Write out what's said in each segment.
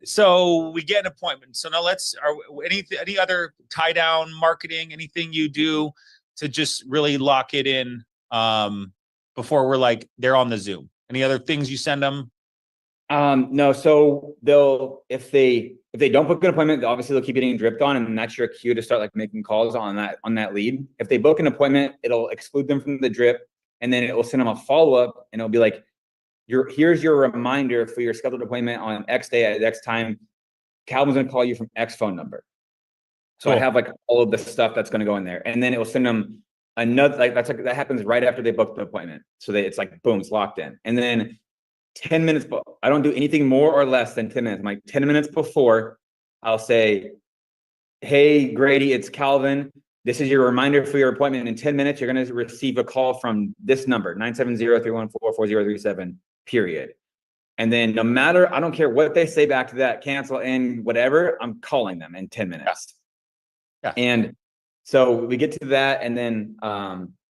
So we get an appointment. So now any other tie down marketing, anything you do to just really lock it in before we're like, they're on the Zoom? Any other things you send them? No, so if they don't book an appointment, obviously they'll keep getting dripped on, and that's your cue to start like making calls on that lead. If they book an appointment, it'll exclude them from the drip, and then it will send them a follow-up, and it'll be like, here's your reminder for your scheduled appointment on X day at X time. Calvin's gonna call you from X phone number. So cool. I have like all of the stuff that's gonna go in there, and then it will send them another, that happens right after they book the appointment. So it's like, boom, it's locked in. And then 10 minutes, I don't do anything more or less than 10 minutes. I'm like 10 minutes before, I'll say, hey, Grady, it's Calvin. This is your reminder for your appointment. In 10 minutes, you're going to receive a call from this number, 970-314-4037, period. And then no matter, I don't care what they say back to that, cancel and whatever, I'm calling them in 10 minutes. Yeah. And so we get to that, and then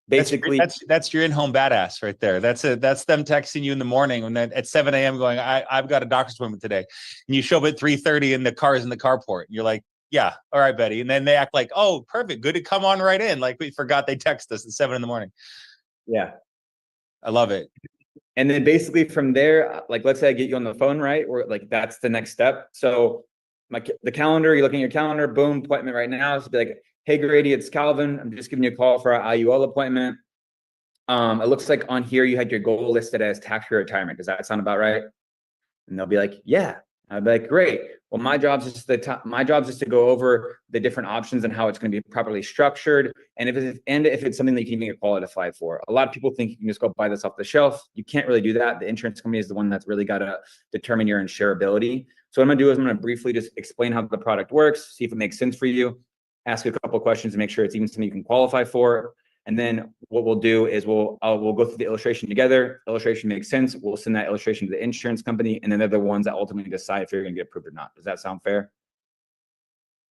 basically that's your in-home badass right there. That's them texting you in the morning when at 7 a.m. going, I've got a doctor's appointment today, and you show up at 3:30 and the car's in the carport. You're like, yeah, all right, Betty. And then they act like, oh, perfect, good to come on right in. Like we forgot they text us at 7 a.m. Yeah, I love it. And then basically from there, like let's say I get you on the phone, right? Or like that's the next step. So the calendar, you're looking at your calendar, boom, appointment right now. So be like, hey, Grady, it's Calvin. I'm just giving you a call for our IUL appointment. It looks like on here you had your goal listed as tax-free retirement. Does that sound about right? And they'll be like, yeah. I'd be like, great. Well, my job is to go over the different options and how it's going to be properly structured, and if it's something that you can even get qualified for. A lot of people think you can just go buy this off the shelf. You can't really do that. The insurance company is the one that's really got to determine your insurability. So what I'm going to do is I'm going to briefly just explain how the product works, see if it makes sense for you, ask you a couple of questions to make sure it's even something you can qualify for. And then what we'll do is we'll go through the illustration together. Illustration makes sense. We'll send that illustration to the insurance company, and then they're the ones that ultimately decide if you're going to get approved or not. Does that sound fair?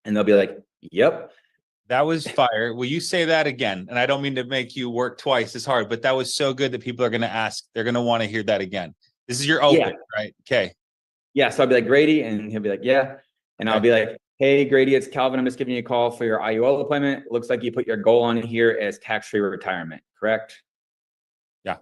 And they'll be like, yep. That was fire. Will you say that again? And I don't mean to make you work twice as hard, but that was so good that people are going to ask. They're going to want to hear that again. This is your open, right? Okay. Yeah. So I'll be like, Grady, and he'll be like, yeah. And I'll be like, hey, Grady, it's Calvin. I'm just giving you a call for your IUL appointment. It looks like you put your goal on here as tax-free retirement, correct? Yeah.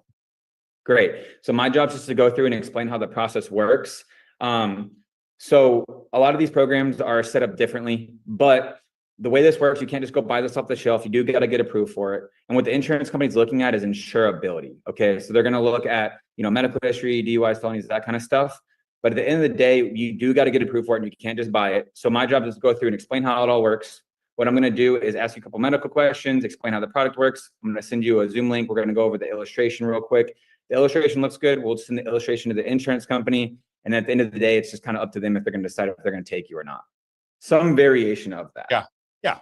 Great. So my job is just to go through and explain how the process works. So a lot of these programs are set up differently, but the way this works, you can't just go buy this off the shelf. You do got to get approved for it. And what the insurance company is looking at is insurability. Okay. So they're going to look at, medical history, DUIs, felonies, that kind of stuff. But at the end of the day, you do got to get approved for it, and you can't just buy it. So my job is to go through and explain how it all works. What I'm going to do is ask you a couple medical questions, explain how the product works. I'm going to send you a Zoom link. We're going to go over the illustration real quick. The illustration looks good. We'll send the illustration to the insurance company. And at the end of the day, it's just kind of up to them if they're going to decide if they're going to take you or not. Some variation of that. Yeah. Yeah.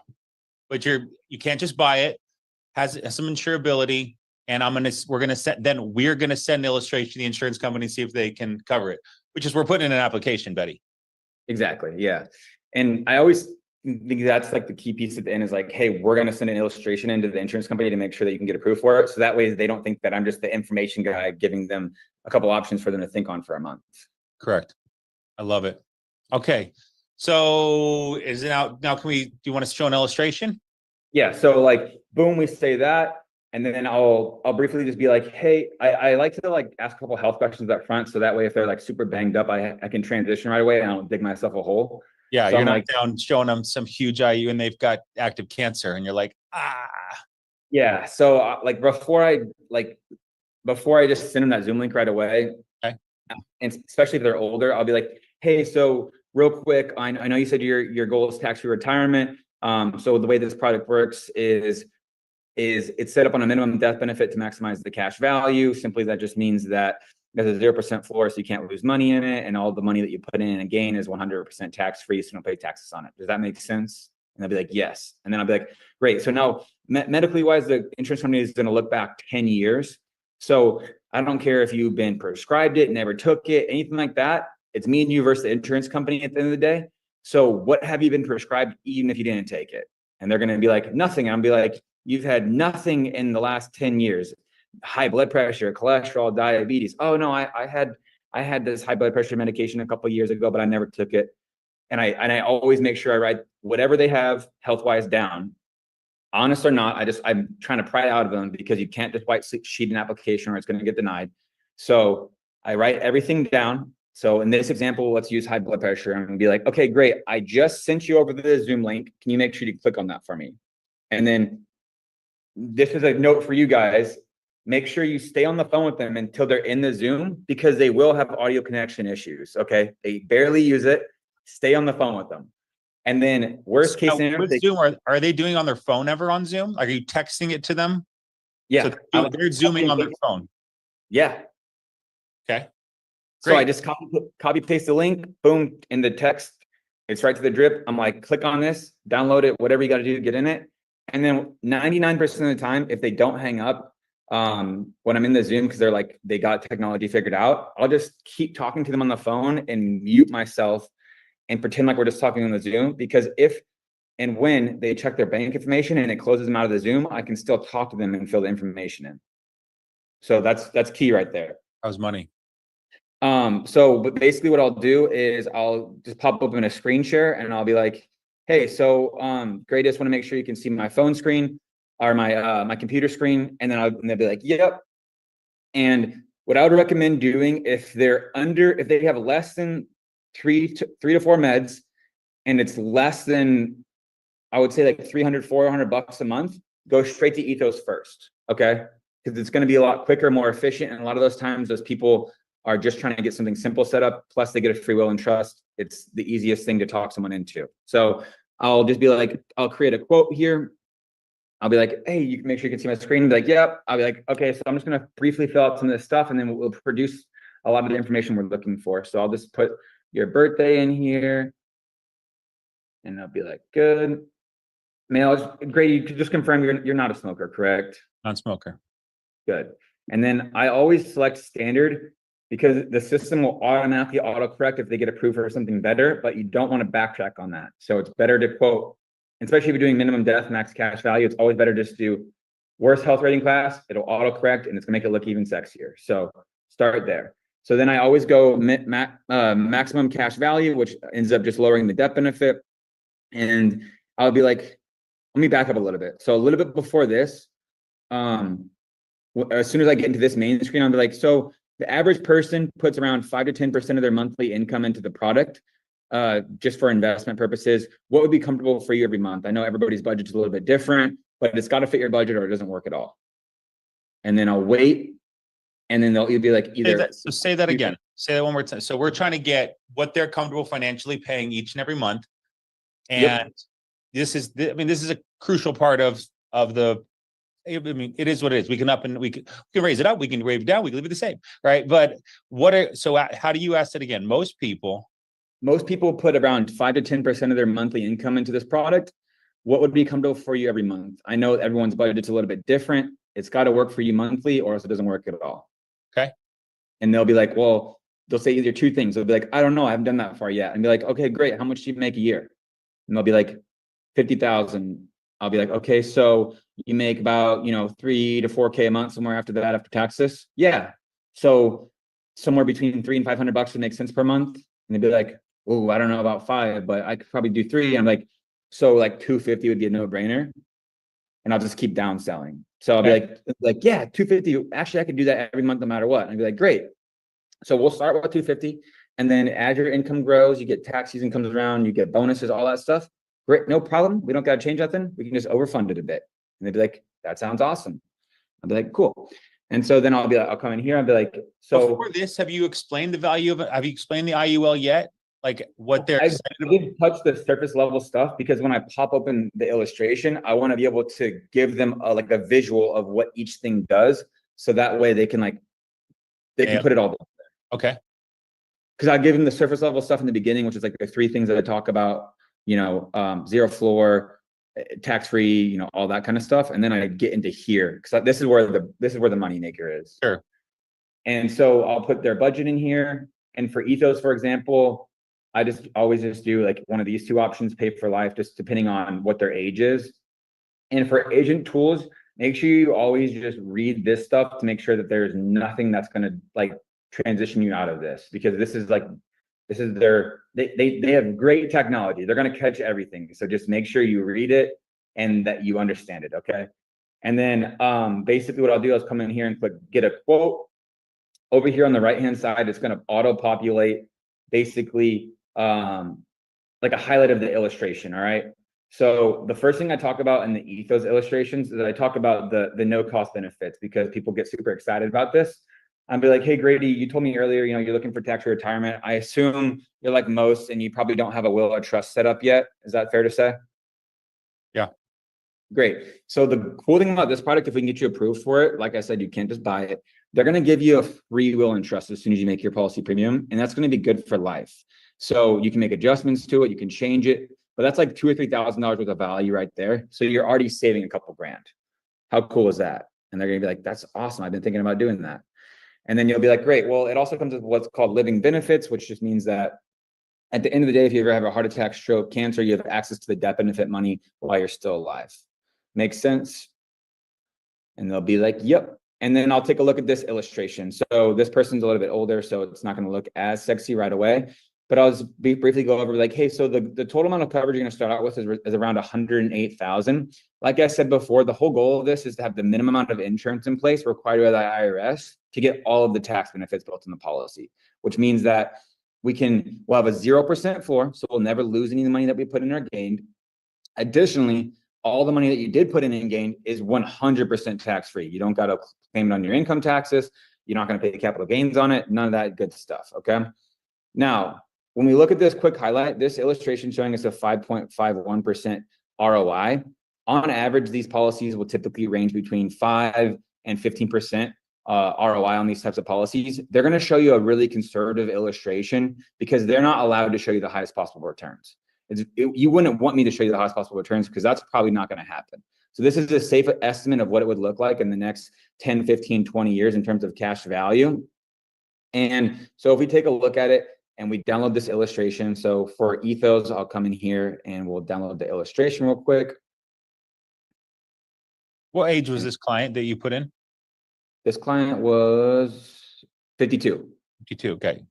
But you can't just buy it. Has some insurability. And we're going to send the illustration to the insurance company, see if they can cover it, which is we're putting in an application, Betty. Exactly. Yeah. And I always think that's like the key piece at the end is like, hey, we're going to send an illustration into the insurance company to make sure that you can get approved for it. So that way they don't think that I'm just the information guy giving them a couple options for them to think on for a month. Correct. I love it. Okay. So is it out now? Do you want to show an illustration? Yeah. So like, boom, we say that. And then I'll briefly just be like, hey, I like to like ask a couple health questions up front. So that way, if they're like super banged up, I can transition right away and I don't dig myself a hole. Yeah. So you're not down showing them some huge IU and they've got active cancer and you're like, Yeah. So like before I just send them that Zoom link right away. Okay. And especially if they're older, I'll be like, hey, so real quick, I know you said your goal is tax-free retirement. So the way this product works is it's set up on a minimum death benefit to maximize the cash value. Simply, that just means that there's a 0% floor, so you can't lose money in it, and all the money that you put in and gain is 100% tax-free, so you don't pay taxes on it. Does that make sense? And they'll be like, yes. And then I'll be like, great. So now, medically wise, the insurance company is going to look back 10 years. So I don't care if you've been prescribed it, never took it, anything like that. It's me and you versus the insurance company at the end of the day. So what have you been prescribed, even if you didn't take it? And they're going to be like, nothing. I'll be like, you've had nothing in the last 10 years, high blood pressure, cholesterol, diabetes. Oh no, I I had this high blood pressure medication a couple of years ago, but I never took it. And I always make sure I write whatever they have health-wise down. Honest or not, I'm trying to pry out of them, because you can't just white sheet an application or it's going to get denied. So I write everything down. So in this example, let's use high blood pressure and be like, okay, great. I just sent you over the Zoom link. Can you make sure you click on that for me? And then this is a note for you guys. Make sure you stay on the phone with them until they're in the Zoom, because they will have audio connection issues. Okay. They barely use it. Stay on the phone with them. And then worst case scenario, with Zoom, are they doing on their phone ever on Zoom? Are you texting it to them? Yeah. So they're Zooming on their phone. Yeah. Okay. Great. So I just copy paste the link, boom, in the text. It's right to the drip. I'm like, click on this, download it, whatever you got to do to get in it. And then 99% of the time, if they don't hang up, when I'm in the Zoom, because they're like, they got technology figured out, I'll just keep talking to them on the phone and mute myself and pretend like we're just talking on the Zoom, because if and when they check their bank information and it closes them out of the Zoom, I can still talk to them and fill the information in. So that's key right there. How's money? But basically what I'll do is I'll just pop open a screen share and I'll be like, hey, so great, just want to make sure you can see my phone screen or my computer screen. And then they'll be like, yep. And what I would recommend doing, if they have less than three to four meds, and it's less than, I would say, like $300-400 a month, go straight to Ethos first. Okay. Because it's going to be a lot quicker, more efficient. And a lot of those times, those people are just trying to get something simple set up. Plus they get a free will and trust. It's the easiest thing to talk someone into. So I'll just be like, I'll create a quote here. I'll be like, hey, you can make sure you can see my screen. Be like, yep. I'll be like, okay, so I'm just going to briefly fill out some of this stuff, and then we'll produce a lot of the information we're looking for. So I'll just put your birthday in here, and I'll be like, good. Male, great. You could just confirm you're not a smoker, correct? Non-smoker. Good. And then I always select standard, because the system will automatically autocorrect if they get approved for something better, but you don't want to backtrack on that. So it's better to quote, especially if you're doing minimum death, max cash value, it's always better just to do worst health rating class. It'll autocorrect and it's gonna make it look even sexier. So start there. So then I always go maximum cash value, which ends up just lowering the death benefit. And I'll be like, let me back up a little bit. So a little bit before this, as soon as I get into this main screen, I'll be like, so the average person puts around 5 to 10% of their monthly income into the product, just for investment purposes. What would be comfortable for you every month? I know everybody's budget's a little bit different, but it's got to fit your budget or it doesn't work at all. And then I'll wait, and then they'll be like, either. Say that again. Say that one more time. So we're trying to get what they're comfortable financially paying each and every month. And this is a crucial part of the, I mean, it is what it is. We can we can raise it up, we can raise it down, we can leave it the same, right? But how do you ask it again? Most people put around 5 to 10% of their monthly income into this product. What would be comfortable for you every month? I know everyone's budget's a little bit different. It's got to work for you monthly, or else it doesn't work at all. Okay. And they'll be like, well, they'll say either two things. They'll be like, I don't know, I haven't done that far yet. And be like, okay, great. How much do you make a year? And they'll be like, 50,000. I'll be like, okay, so you make about, 3 to 4K a month, somewhere after that, after taxes. Yeah. So somewhere between $300 and $500 would make sense per month. And they'd be like, oh, I don't know about 5, but I could probably do 3. I'm like, so like 250 would be a no brainer. And I'll just keep down selling. So I'll be like, yeah, 250. Actually, I could do that every month, no matter what. And I'd be like, great. So we'll start with 250. And then as your income grows, you get tax season comes around, you get bonuses, all that stuff. Great, no problem. We don't got to change nothing. We can just overfund it a bit. And they'd be like, that sounds awesome. I'll be like, cool. And so then I'll come in here. I'll be like, so before this, have you explained the value of it? Have you explained the IUL yet? Like what they're I didn't touch the surface level stuff, because when I pop open the illustration, I want to be able to give them a visual of what each thing does. So that way they can put it all together. Okay. Because I give them the surface level stuff in the beginning, which is like the 3 things that I talk about, zero floor, tax-free, all that kind of stuff. And then I get into here, because this is where the money maker is. Sure. And so I'll put their budget in here. And for Ethos, for example, I always do like one of these 2 options, pay for life, just depending on what their age is. And for agent tools, make sure you always just read this stuff to make sure that there's nothing that's going to transition you out of this, because this is they have great technology. They're going to catch everything. So just make sure you read it and that you understand it. Okay. And then basically what I'll do is come in here and click get a quote. Over here on the right-hand side, it's going to auto-populate basically like a highlight of the illustration. All right. So the first thing I talk about in the Ethos illustrations is I talk about the no cost benefits, because people get super excited about this. I'd be like, hey, Grady, you told me earlier, you're looking for tax-free retirement. I assume you're like most, and you probably don't have a will or trust set up yet. Is that fair to say? Yeah. Great. So the cool thing about this product, if we can get you approved for it, like I said, you can't just buy it. They're going to give you a free will and trust as soon as you make your policy premium, and that's going to be good for life. So you can make adjustments to it, you can change it, but that's like $2,000 or $3,000 worth of value right there. So you're already saving a couple grand. How cool is that? And they're going to be like, that's awesome. I've been thinking about doing that. And then you'll be like, great. Well, it also comes with what's called living benefits, which just means that at the end of the day, if you ever have a heart attack, stroke, cancer, you have access to the death benefit money while you're still alive. Makes sense? And they'll be like, yep. And then I'll take a look at this illustration. So this person's a little bit older, so it's not going to look as sexy right away. But I'll just briefly go over like, hey, so the total amount of coverage you're going to start out with is around 108,000. Like I said before, the whole goal of this is to have the minimum amount of insurance in place required by the IRS to get all of the tax benefits built in the policy, which means that we'll have a 0% floor, so we'll never lose any of the money that we put in or gained. Additionally, all the money that you did put in and gained is 100% tax-free. You don't got to claim it on your income taxes. You're not going to pay capital gains on it. None of that good stuff, okay? Now, when we look at this quick highlight, this illustration showing us a 5.51% ROI. On average, these policies will typically range between 5 and 15% ROI on these types of policies. They're going to show you a really conservative illustration because they're not allowed to show you the highest possible returns. You wouldn't want me to show you the highest possible returns because that's probably not going to happen. So this is a safe estimate of what it would look like in the next 10, 15, 20 years in terms of cash value. And so if we take a look at it and we download this illustration, so for Ethos, I'll come in here and we'll download the illustration real quick. What age was this client that you put in? This client was 52. 52, okay.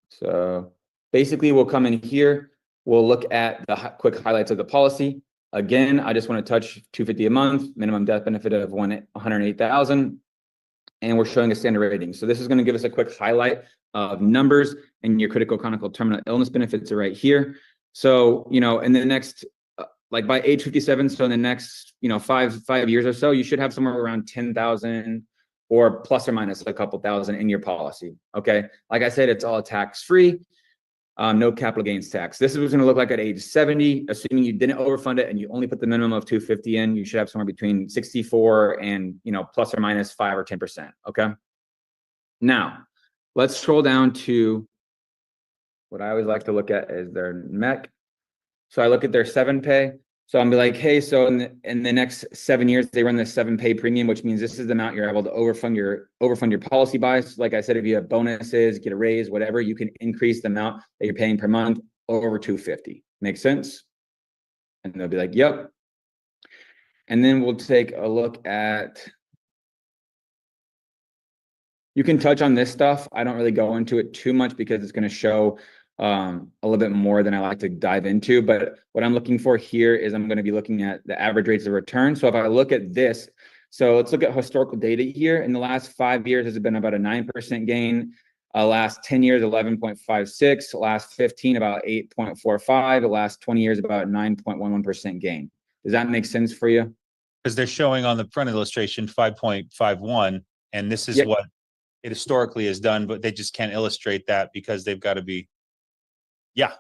So basically, we'll come in here. We'll look at the quick highlights of the policy. Again, I just want to touch $250 a month, minimum death benefit of 108,000, and we're showing a standard rating. So this is going to give us a quick highlight of numbers, and your critical chronic terminal illness benefits are right here. So, in the next, like by age 57, so in the next, 5 years or so, you should have somewhere around 10,000 or plus or minus a couple thousand in your policy. Okay. Like I said, it's all tax-free. No capital gains tax. This is what's going to look like at age 70, assuming you didn't overfund it and you only put the minimum of 250 in. You should have somewhere between 64 and plus or minus 5 or 10%. Okay. Now, let's scroll down to what I always like to look at is their MEC. So I look at their 7-pay. So I'm be like, hey, so in the next 7 years, they run the 7-pay premium, which means this is the amount you're able to overfund your policy by. So like I said, if you have bonuses, get a raise, whatever, you can increase the amount that you're paying per month over 250. Make sense? And they'll be like, yep. And then we'll take a look at, you can touch on this stuff. I don't really go into it too much because it's going to show a little bit more than I like to dive into. But what I'm looking for here is I'm going to be looking at the average rates of return. So if I look at this, so let's look at historical data here. In the last 5 years, has been about a 9% gain. Last 10 years, 11.56. Last 15, about 8.45. The last 20 years, about 9.11% gain. Does that make sense for you? Because they're showing on the front illustration 5.51, and this is what it historically has done, but they just can't illustrate that because they've got to be. Yeah,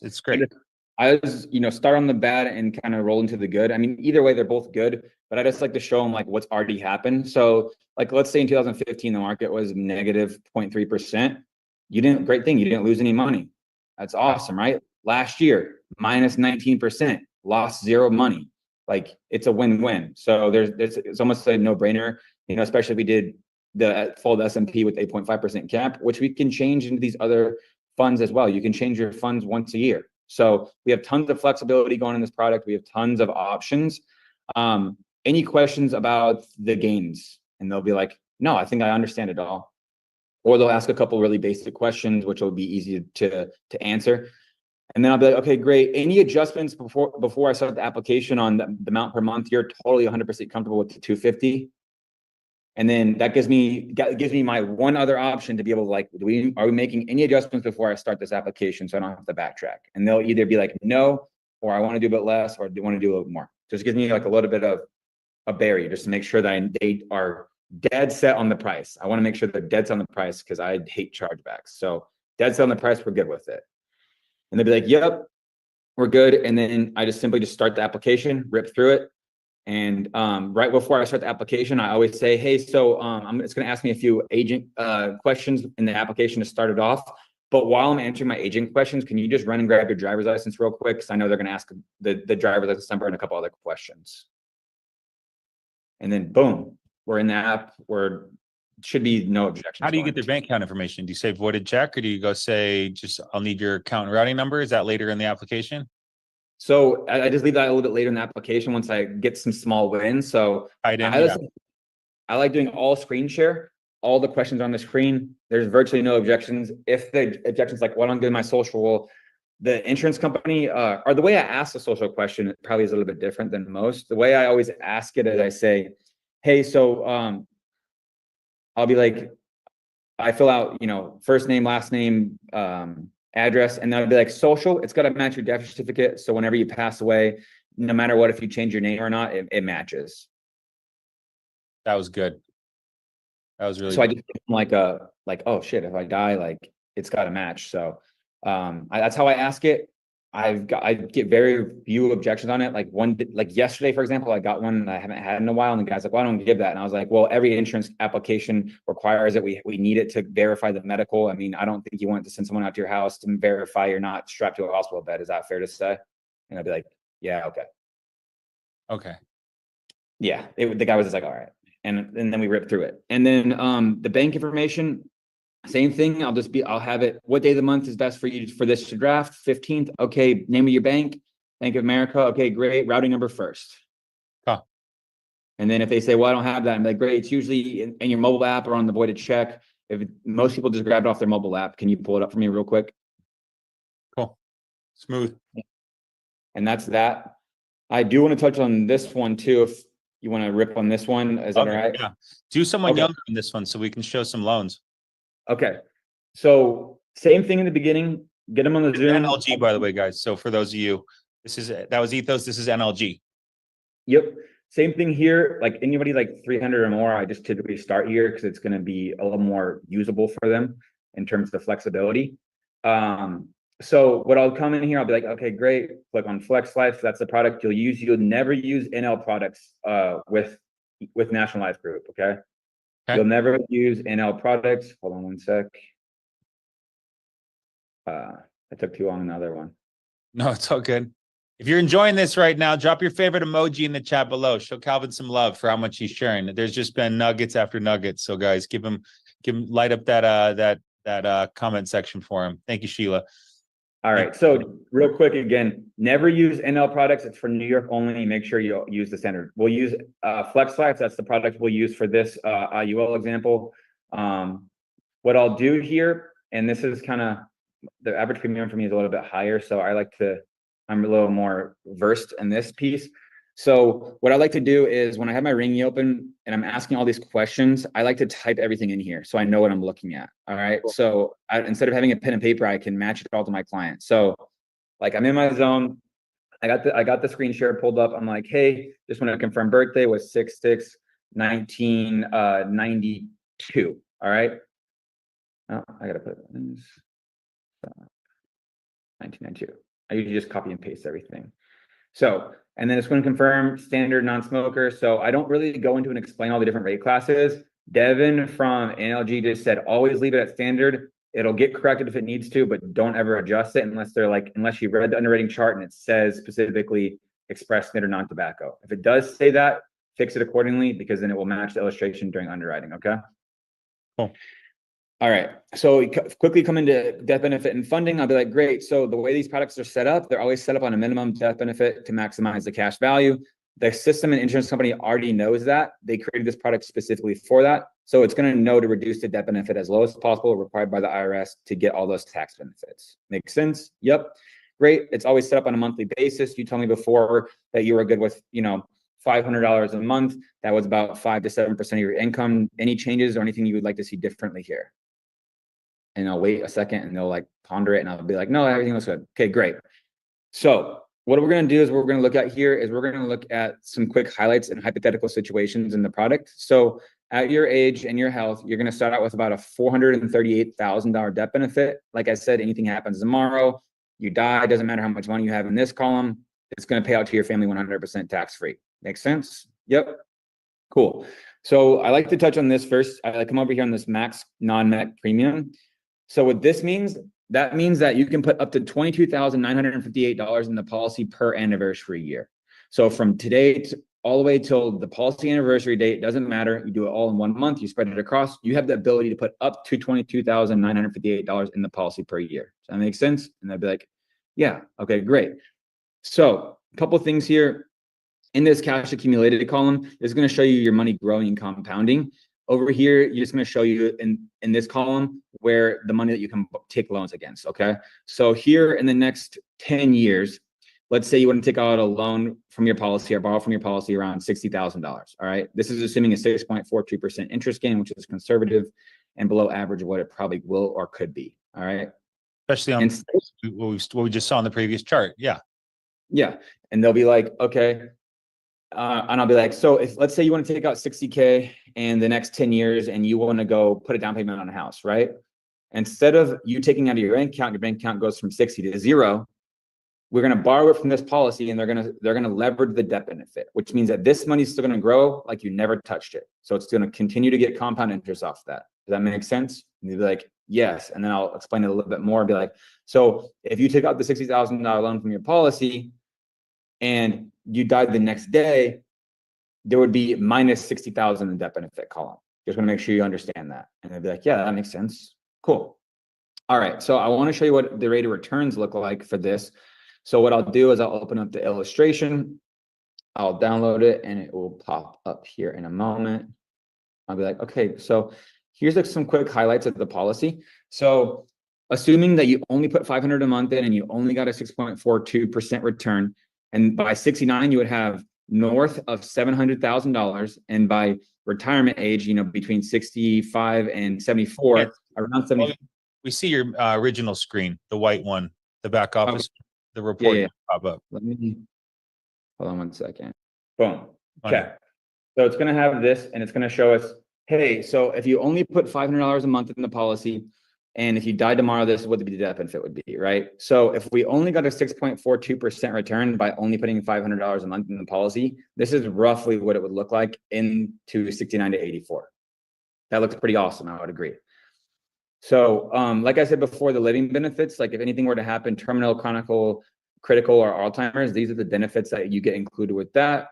it's great. I just, start on the bad and kind of roll into the good. I mean, either way, they're both good, but I just like to show them like what's already happened. So like, let's say in 2015, the market was negative 0.3%. Great thing. You didn't lose any money. That's awesome, right? Last year, minus 19%, lost zero money. Like it's a win-win. So it's almost a no-brainer, especially if we did the full S&P with 8.5% cap, which we can change into these other funds as well. You can change your funds once a year. So we have tons of flexibility going in this product. We have tons of options. Any questions about the gains? And they'll be like, no, I think I understand it all. Or they'll ask a couple really basic questions, which will be easy to answer. And then I'll be like, okay, great. Any adjustments before I start the application on the amount per month? You're totally 100% comfortable with the 250. And then that gives me my one other option to be able to like, are we making any adjustments before I start this application so I don't have to backtrack? And they'll either be like, no, or I want to do a bit less, or do want to do a little more. Just gives me like a little bit of a barrier just to make sure that they are dead set on the price. I want to make sure they're dead set on the price because I hate chargebacks. So dead set on the price, we're good with it. And they'll be like, yep, we're good. And then I just simply start the application, rip through it. And right before I start the application, I always say, hey, so it's going to ask me a few agent questions in the application to start it off. But while I'm answering my agent questions, can you just run and grab your driver's license real quick? Because I know they're going to ask the driver's license number and a couple other questions. And then boom, we're in the app. Should be no objections. How do you get their bank account information? Do you say voided check, or do you go say, just, I'll need your account and routing number? Is that later in the application? So I just leave that a little bit later in the application once I get some small wins. So I like doing all screen share, all the questions on the screen. There's virtually no objections. If the objection's like, well, I'm doing my social, well, the insurance company, or the way I ask the social question probably is a little bit different than most. The way I always ask it is I say, hey, so I'll be like, I fill out, first name, last name, address, and then I'll be like, social, it's got to match your death certificate. So whenever you pass away, no matter what, if you change your name or not, it matches. That was good. That was really so good. I just like, oh shit, if I die, like it's got to match. So that's how I ask it. I get very few objections on it. Like yesterday, for example, I got one that I haven't had in a while, and the guy's like, well, I don't give that. And I was like, well, every insurance application requires that we need it to verify the medical. I mean, I don't think you want to send someone out to your house to verify you're not strapped to a hospital bed. Is that fair to say? And I'd be like, yeah, okay. Okay. Yeah. The guy was just like, all right. And then we ripped through it. And then the bank information, same thing. I'll have it. What day of the month is best for you for this to draft? 15th. Okay. Name of your bank, Bank of America. Okay, great. Routing number first. Huh. And then if they say, well, I don't have that, I'm like, great. It's usually in your mobile app or on the voided check. Most people just grab it off their mobile app. Can you pull it up for me real quick? Cool. Smooth. And that's that. I do want to touch on this one too. If you want to rip on this one, is that all right? Yeah. Do someone younger on this one so we can show some loans. Okay. So same thing in the beginning. Get them on the Zoom. NLG, by the way, guys. So for those of you, that was Ethos. This is NLG. Yep. Same thing here. Like anybody like 300 or more, I just typically start here because it's going to be a little more usable for them in terms of flexibility. So what I'll come in here, I'll be like, okay, great. Click on Flex Life. That's the product you'll use. You'll never use NL products with National Life Group. Okay. You'll never use NL products. Hold on one sec. It took too long on the other one. No, it's all good. If you're enjoying this right now, drop your favorite emoji in the chat below. Show Calvin some love for how much he's sharing. There's just been nuggets after nuggets. So guys, give him light up that comment section for him. Thank you, Sheila. All right. So real quick, again, never use NL products. It's for New York only. Make sure you use the standard. We'll use Flex Life. That's the product we'll use for this IUL example. What I'll do here, and this is kind of the average premium for me is a little bit higher. So I'm a little more versed in this piece. So what I like to do is when I have my Ringy open and I'm asking all these questions, I like to type everything in here so I know what I'm looking at. All right. Cool. So instead of having a pen and paper, I can match it all to my client. So like I'm in my zone. I got the screen share pulled up. I'm like, hey, just want to confirm birthday was 6/6/1992. All right. Oh, I gotta put this 1992. I usually just copy and paste everything. So, and then it's going to confirm standard non-smoker. So I don't really go into and explain all the different rate classes. Devin from NLG just said, always leave it at standard. It'll get corrected if it needs to, but don't ever adjust it unless you read the underwriting chart and it says specifically express standard non-tobacco. If it does say that, fix it accordingly because then it will match the illustration during underwriting. Okay. Cool. All right. So quickly come into death benefit and funding. I'll be like, great. So the way these products are set up, they're always set up on a minimum death benefit to maximize the cash value. the system and insurance company already knows that. They created this product specifically for that. So it's going to know to reduce the death benefit as low as possible, required by the IRS to get all those tax benefits. Make sense? Yep. Great. It's always set up on a monthly basis. You told me before that you were good with, $500 a month. That was about 5 to 7% of your income. Any changes or anything you would like to see differently here? And I'll wait a second and they'll like ponder it and I'll be like, no, everything looks good. Okay, great. So what we're going to do is we're going to look at here is we're going to look at some quick highlights and hypothetical situations in the product. So at your age and your health, you're going to start out with about a $438,000 death benefit. Like I said, anything happens tomorrow, you die, doesn't matter how much money you have in this column, it's going to pay out to your family 100% tax-free. Makes sense? Yep. Cool. So I like to touch on this first. I come over here on this max non-MEC premium. So what this means, that means that you can put up to $22,958 in the policy per anniversary year. So from today to all the way till the policy anniversary date, doesn't matter. You do it all in 1 month, you spread it across, you have the ability to put up to $22,958 in the policy per year. Does that make sense? And they'd be like, yeah, okay, great. So a couple of things here. In this cash accumulated column, it's going to show you your money growing and compounding. Over here, you're just going to show you in this column where the money that you can take loans against, okay? So here in the next 10 years, let's say you want to take out a loan from your policy or borrow from your policy around $60,000, all right? This is assuming a 6.42% interest gain, which is conservative and below average of what it probably will or could be, all right? Especially on what we just saw in the previous chart, yeah. Yeah, and they'll be like, okay, and I'll be like, so if let's say you want to take out 60K in the next 10 years and you want to go put a down payment on a house, right? Instead of you taking out of your bank account goes from 60 to 0. We're going to borrow it from this policy and they're going to leverage the debt benefit, which means that this money is still going to grow like you never touched it. So it's going to continue to get compound interest off that. Does that make sense? And you'll be like, yes. And then I'll explain it a little bit more. Be like, so if you take out the $60,000 loan from your policy and you died the next day, there would be minus 60,000 in the debt benefit column. Just want to make sure you understand that. And they'd be like, yeah, that makes sense. Cool. All right. So I want to show you what the rate of returns look like for this. So what I'll do is I'll open up the illustration. I'll download it and it will pop up here in a moment. I'll be like, okay, so here's like some quick highlights of the policy. So assuming that you only put $500 a month in and you only got a 6.42% return, and by 69, you would have north of $700,000. And by retirement age, between 65 and 74, yes. Around 70. We see your original screen, the white one, the back office, the report pop up. Let me, hold on one second. Boom. Okay. So it's going to have this and it's going to show us, hey, so if you only put $500 a month in the policy, and if you die tomorrow, this is what the death benefit would be, right? So if we only got a 6.42% return by only putting $500 a month in the policy, this is roughly what it would look like into 69 to 84. That looks pretty awesome, I would agree. So like I said before, the living benefits, like if anything were to happen, terminal, chronic, critical, or Alzheimer's, these are the benefits that you get included with that.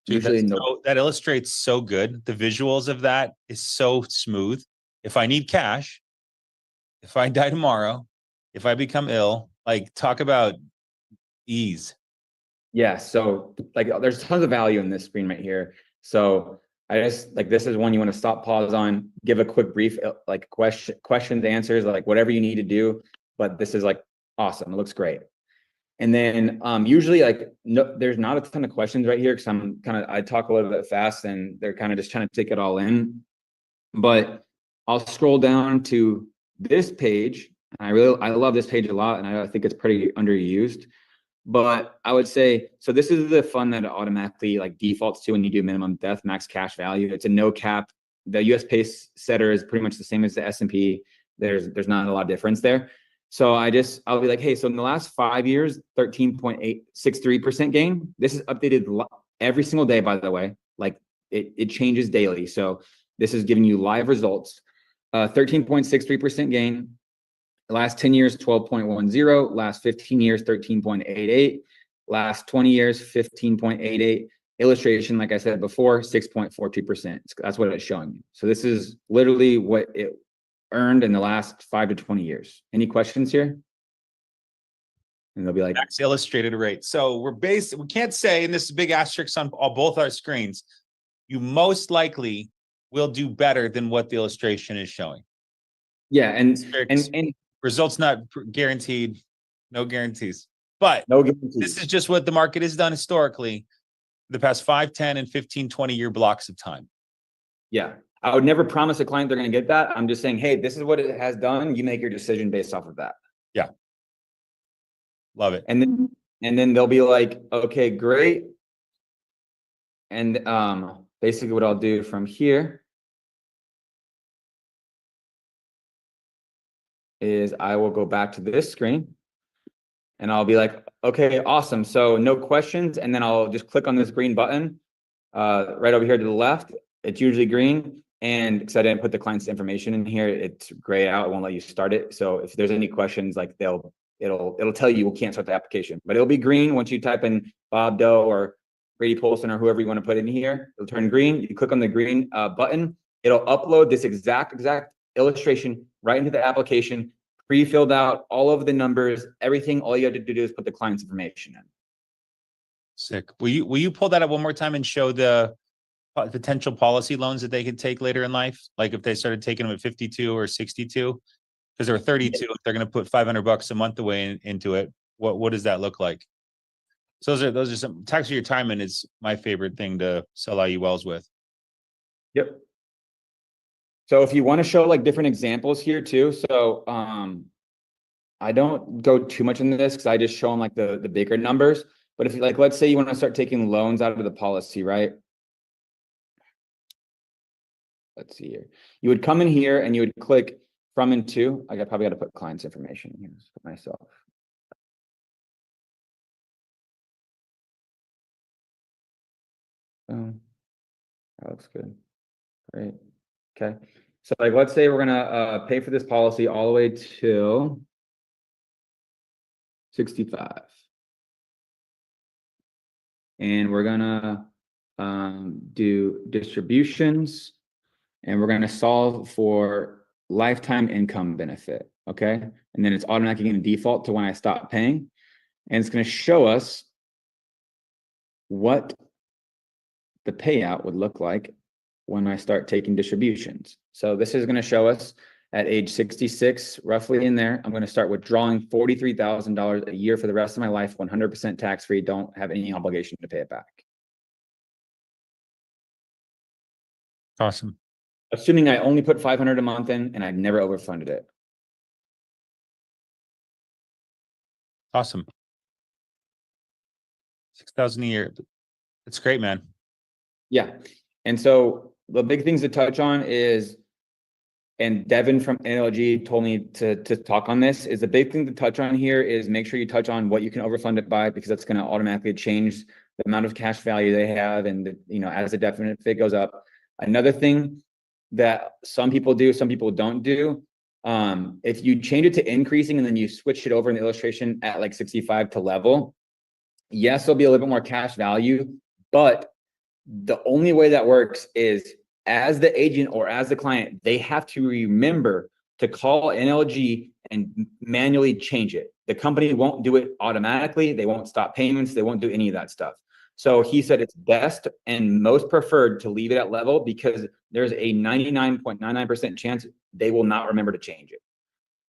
Dude, that illustrates so good. The visuals of that is so smooth. If I need cash, if I die tomorrow, if I become ill, like talk about ease. Yeah. So like there's tons of value in this screen right here. So I just like, this is one you want to stop, pause on, give a quick brief, like questions, answers, like whatever you need to do. But this is like awesome. It looks great. And then usually like, no, there's not a ton of questions right here. Cause I talk a little bit fast and they're kind of just trying to take it all in, but I'll scroll down to this page. I love this page a lot. And I think it's pretty underused, but I would say, so this is the fund that automatically like defaults to when you do minimum death, max cash value. It's a no cap. The US pace setter is pretty much the same as the S&P. There's not a lot of difference there. So I'll be like, hey, so in the last 5 years, 13.863% gain. This is updated every single day, by the way, like it changes daily. So this is giving you live results. 13.63% gain. Last 10 years, 12.10. Last 15 years, 13.88. Last 20 years, 15.88. Illustration, like I said before, 6.42%. That's what it's showing you. So this is literally what it earned in the last 5 to 20 years. Any questions here? And they'll be like, max illustrated rate. So we can't say, and this is a big asterisk on both our screens, you most likely will do better than what the illustration is showing. yeah, and results not guaranteed, no guarantees. But no guarantees. This is just what the market has done historically, the past 5, 10, and 15, 20-year blocks of time. Yeah. I would never promise a client they're going to get that. I'm just saying, hey, this is what it has done. You make your decision based off of that. Yeah. Love it. And then they'll be like, okay, great. And basically what I'll do from here is I will go back to this screen and I'll be like, okay, awesome. So no questions. And then I'll just click on this green button right over here to the left. It's usually green. And because I didn't put the client's information in here, it's gray out. It won't let you start it. So if there's any questions, like it'll tell you can't start the application, but it'll be green once you type in Bob Doe or Brady Polson or whoever you want to put in here. It'll turn green. You click on the green button. It'll upload this exact illustration right into the application, pre-filled out, all of the numbers, everything. All you have to do is put the client's information in. Sick. Will you pull that up one more time and show the potential policy loans that they could take later in life? Like if they started taking them at 52 or 62, because they're 32, they're going to put $500 a month away into it. What does that look like? So those are some tax your retirement is my favorite thing to sell IULs with. Yep. So if you want to show like different examples here too. So I don't go too much into this because I just show them like the bigger numbers. But if you like, let's say you want to start taking loans out of the policy, right? Let's see here. You would come in here and you would click from and to. I probably got to put client's information in here for myself. That looks good. Great. Okay. So like, let's say we're gonna pay for this policy all the way till 65. And we're gonna do distributions, and we're gonna solve for lifetime income benefit. Okay. And then it's automatically gonna default to when I stop paying. And it's gonna show us what the payout would look like when I start taking distributions. So this is going to show us at age 66, roughly in there, I'm going to start withdrawing $43,000 a year for the rest of my life, 100% tax-free, don't have any obligation to pay it back. Awesome. Assuming I only put $500 a month in and I've never overfunded it. Awesome. 6,000 a year. That's great, man. Yeah. And so the big things to touch on is, and Devin from NLG told me to talk on this, is the big thing to touch on here is make sure you touch on what you can overfund it by, because that's going to automatically change the amount of cash value they have. And, as the death benefit goes up. Another thing that some people do, some people don't do, if you change it to increasing and then you switch it over in the illustration at like 65 to level, yes, there'll be a little bit more cash value, but the only way that works is as the agent or as the client, they have to remember to call NLG and manually change it. The company won't do it automatically. They won't stop payments. They won't do any of that stuff. So he said it's best and most preferred to leave it at level because there's a 99.99% chance they will not remember to change it.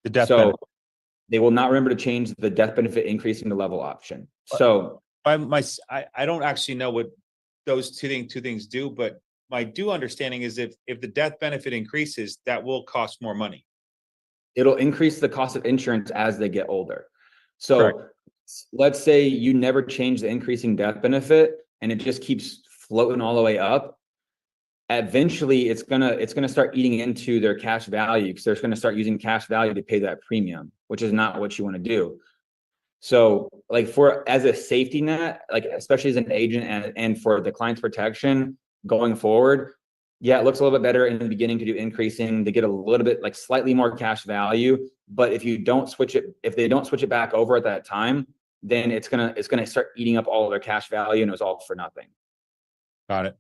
The death benefit. They will not remember to change the death benefit increasing the level option. So I don't actually know what those two things do, but my due understanding is if the death benefit increases, that will cost more money. It'll increase the cost of insurance as they get older. So correct. Let's say you never change the increasing death benefit and it just keeps floating all the way up. Eventually it's gonna start eating into their cash value because they're gonna start using cash value to pay that premium, which is not what you want to do. So like as a safety net, like especially as an agent and for the client's protection going forward, yeah, it looks a little bit better in the beginning to do increasing to get a little bit like slightly more cash value. But if they don't switch it back over at that time, then it's gonna start eating up all of their cash value and it was all for nothing. Got it.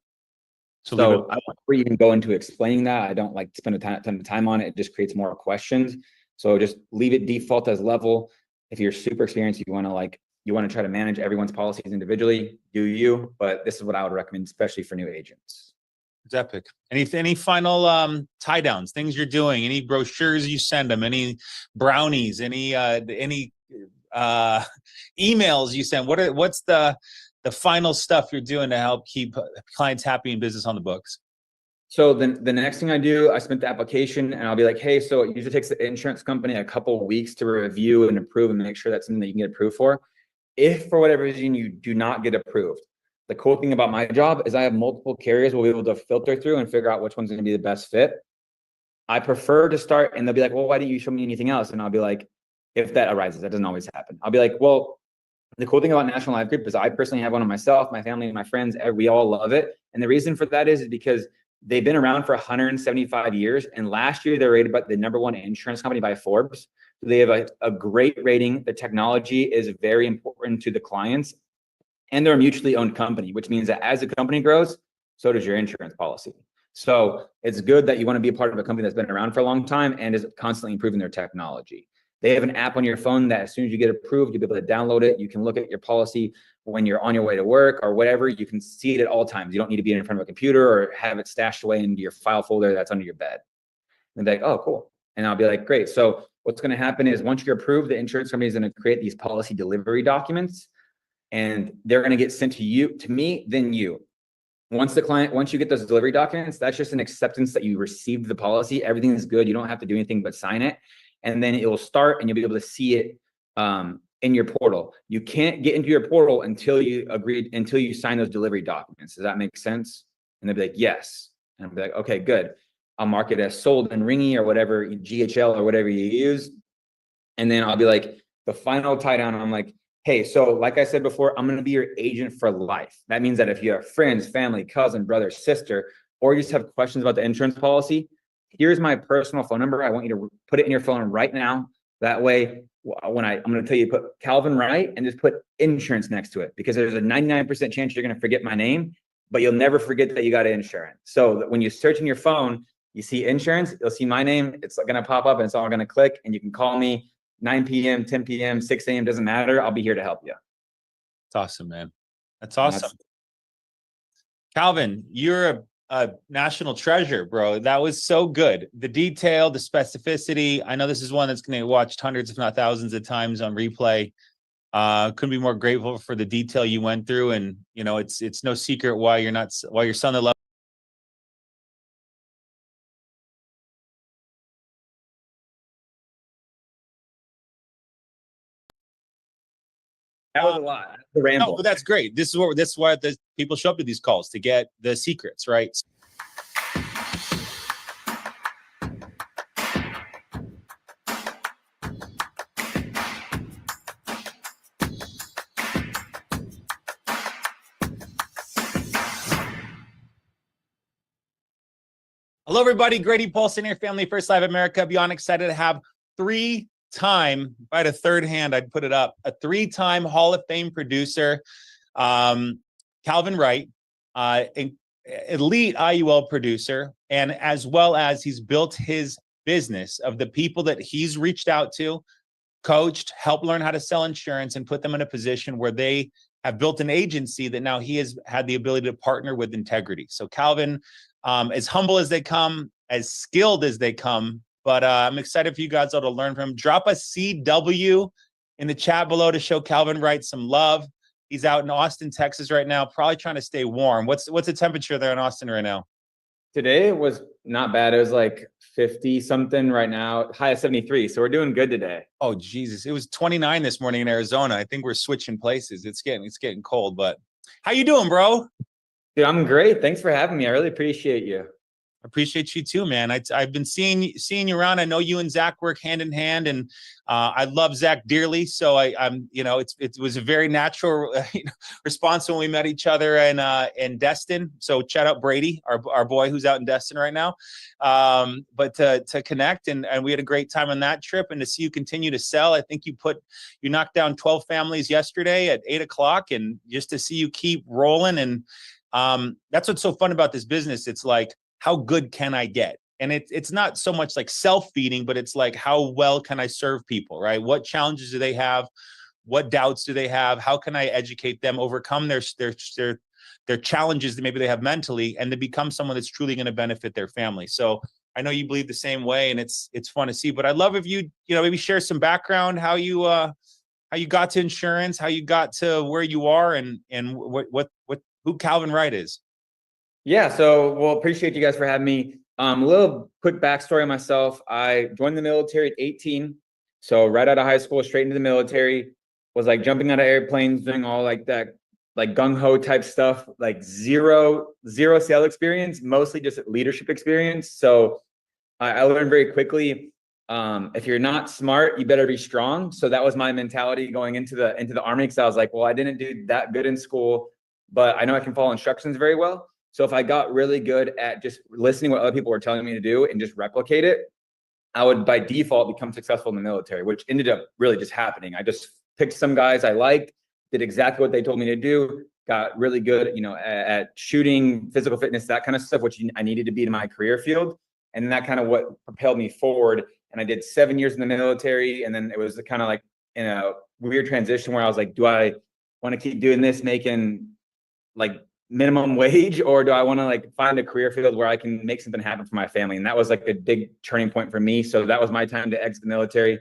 So I don't even go into explaining that. I don't like to spend a ton of time on it. It just creates more questions. So just leave it default as level. If you're super experienced, you want to try to manage everyone's policies individually, do you? But this is what I would recommend, especially for new agents. It's epic. Any final tie downs, things you're doing, any brochures you send them, any brownies, any emails you send? What's the final stuff you're doing to help keep clients happy and business on the books? So the next thing I do, I submit the application and I'll be like, hey, so it usually takes the insurance company a couple of weeks to review and approve and make sure that's something that you can get approved for. If for whatever reason you do not get approved, the cool thing about my job is I have multiple carriers we'll be able to filter through and figure out which one's going to be the best fit. I prefer to start, and they'll be like, well, why didn't you show me anything else? And I'll be like, if that arises, that doesn't always happen. I'll be like, well, the cool thing about National Live Group is I personally have one of myself, my family, and my friends. We all love it. And the reason for that is because they've been around for 175 years. And last year, they were rated by the #1 insurance company by Forbes. So they have a great rating. The technology is very important to the clients. And they're a mutually owned company, which means that as the company grows, so does your insurance policy. So it's good that you want to be a part of a company that's been around for a long time and is constantly improving their technology. They have an app on your phone that as soon as you get approved, you'll be able to download it. You can look at your policy when you're on your way to work or whatever. You can see it at all times. You don't need to be in front of a computer or have it stashed away into your file folder that's under your bed. And they're like, oh, cool. And I'll be like, great. So what's going to happen is once you're approved, the insurance company is going to create these policy delivery documents, and they're going to get sent to me, then you. Once you get those delivery documents, that's just an acceptance that you received the policy. Everything is good. You don't have to do anything but sign it. And then it will start and you'll be able to see it in your portal. You can't get into your portal until you sign those delivery documents. Does that make sense? And they'll be like, yes. And I'll be like, okay, good. I'll mark it as sold and ringy or whatever, GHL or whatever you use. And then I'll be like, the final tie down, I'm like, hey, so like I said before, I'm going to be your agent for life. That means that if you have friends, family, cousin, brother, sister, or you just have questions about the insurance policy, here's my personal phone number. I want you to put it in your phone right now. That way, I'm going to tell you to put Calvin Wright and just put insurance next to it, because there's a 99% chance you're going to forget my name, but you'll never forget that you got insurance. So when you search in your phone, you see insurance, you'll see my name. It's going to pop up and it's all going to click, and you can call me 9 p.m., 10 p.m., 6 a.m., doesn't matter. I'll be here to help you. That's awesome, man. That's awesome. Calvin, you're a national treasure, bro. That was so good. The detail, the specificity. I know this is one that's going to be watched hundreds, if not thousands of times on replay. Couldn't be more grateful for the detail you went through. And, you know, it's no secret why your son that loves. That was a lot. The ramble. No, but that's great. This is why the people show up to these calls, to get the secrets, right? Hello, everybody. Grady Paulson here, Family First Live America. Beyond excited to have three-time, if I had a third hand, I'd put it up, a three-time Hall of Fame producer, Calvin Wright, elite IUL producer, and as well as he's built his business of the people that he's reached out to, coached, helped learn how to sell insurance, and put them in a position where they have built an agency that now he has had the ability to partner with integrity. So Calvin, as humble as they come, as skilled as they come, but I'm excited for you guys all to learn from him. Drop a CW in the chat below to show Calvin Wright some love. He's out in Austin, Texas right now, probably trying to stay warm. What's the temperature there in Austin right now? Today was not bad. It was like 50 something right now, high of 73. So we're doing good today. Oh, Jesus. It was 29 this morning in Arizona. I think we're switching places. It's getting cold, but how you doing, bro? Dude, I'm great. Thanks for having me. I really appreciate you. I appreciate you too, man. I've been seeing you around. I know you and Zach work hand in hand, and I love Zach dearly. So I'm, you know, it was a very natural response when we met each other in Destin. So shout out Brady, our boy who's out in Destin right now. But to connect and we had a great time on that trip, and to see you continue to sell. I think you knocked down 12 families yesterday at 8 o'clock, and just to see you keep rolling. And that's what's so fun about this business. It's like, how good can I get? And it's not so much like self-feeding, but it's like, how well can I serve people, right? What challenges do they have? What doubts do they have? How can I educate them, overcome their challenges that maybe they have mentally, and to become someone that's truly going to benefit their family? So I know you believe the same way, and it's fun to see. But I'd love if you maybe share some background, how you got to insurance, how you got to where you are, and who Calvin Wright is. Yeah, so well, appreciate you guys for having me. A little quick backstory on myself. I joined the military at 18. So right out of high school, straight into the military, was like jumping out of airplanes, doing all like that, like gung-ho type stuff, like zero sales experience, mostly just leadership experience. So I learned very quickly, if you're not smart, you better be strong. So that was my mentality going into the Army, because I was like, well, I didn't do that good in school, but I know I can follow instructions very well. So if I got really good at just listening what other people were telling me to do and just replicate it, I would by default become successful in the military, which ended up really just happening. I just picked some guys I liked, did exactly what they told me to do, got really good, at shooting, physical fitness, that kind of stuff, which I needed to be in my career field. And that kind of what propelled me forward. And I did 7 years in the military. And then it was kind of like in a weird transition where I was like, do I want to keep doing this, making like minimum wage, or do I want to like find a career field where I can make something happen for my family? And that was like a big turning point for me. So that was my time to exit the military.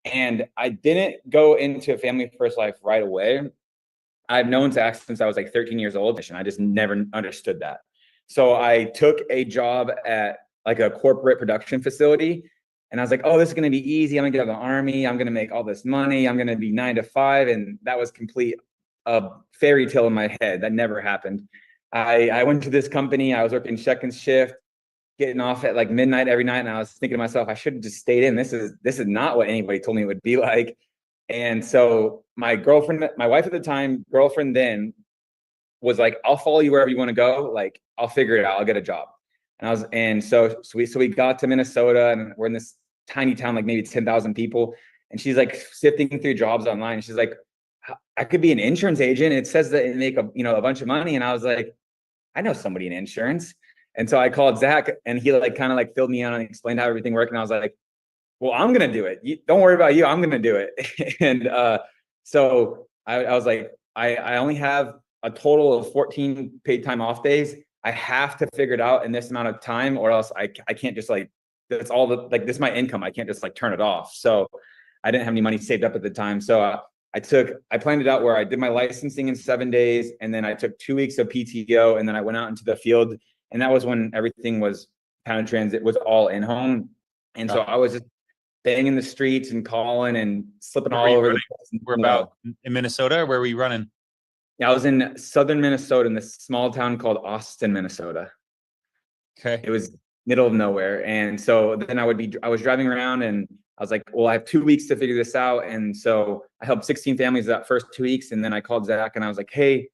And I didn't go into a family first life right away. I've known Zach since I was like 13 years old, and I just never understood that. So I took a job at like a corporate production facility, and I was like, oh, this is going to be easy. I'm going to get out of the Army. I'm going to make all this money. I'm going to be 9 to 5. And that was complete a fairy tale in my head. That never happened. I went to this company. I was working second shift, getting off at like midnight every night. And I was thinking to myself, I should have just stayed in. This is not what anybody told me it would be like. And so my wife at the time, girlfriend then, was like, I'll follow you wherever you want to go. Like, I'll figure it out. I'll get a job. So we got to Minnesota, and we're in this tiny town, like maybe 10,000 people. And she's like sifting through jobs online. And she's like, I could be an insurance agent. It says that it make a bunch of money. And I was like, I know somebody in insurance. And so I called Zach, and he like kind of like filled me in and explained how everything worked. And I was like, well, I'm going to do it. Don't worry about you. I'm going to do it. And so I was like, I only have a total of 14 paid time off days. I have to figure it out in this amount of time, or else I can't just like, that's all this is my income. I can't just like turn it off. So I didn't have any money saved up at the time. So I planned it out where I did my licensing in 7 days, and then I took 2 weeks of PTO, and then I went out into the field. And that was when everything was kind of transit, was all in home. And so I was just banging the streets and calling and slipping all over the place. We're about in Minnesota, or where were you running? Yeah, I was in southern Minnesota in this small town called Austin, Minnesota. Okay. It was middle of nowhere. And so then I was driving around, and I was like, well, I have 2 weeks to figure this out. And so I helped 16 families that first 2 weeks. And then I called Zach, and I was like, hey,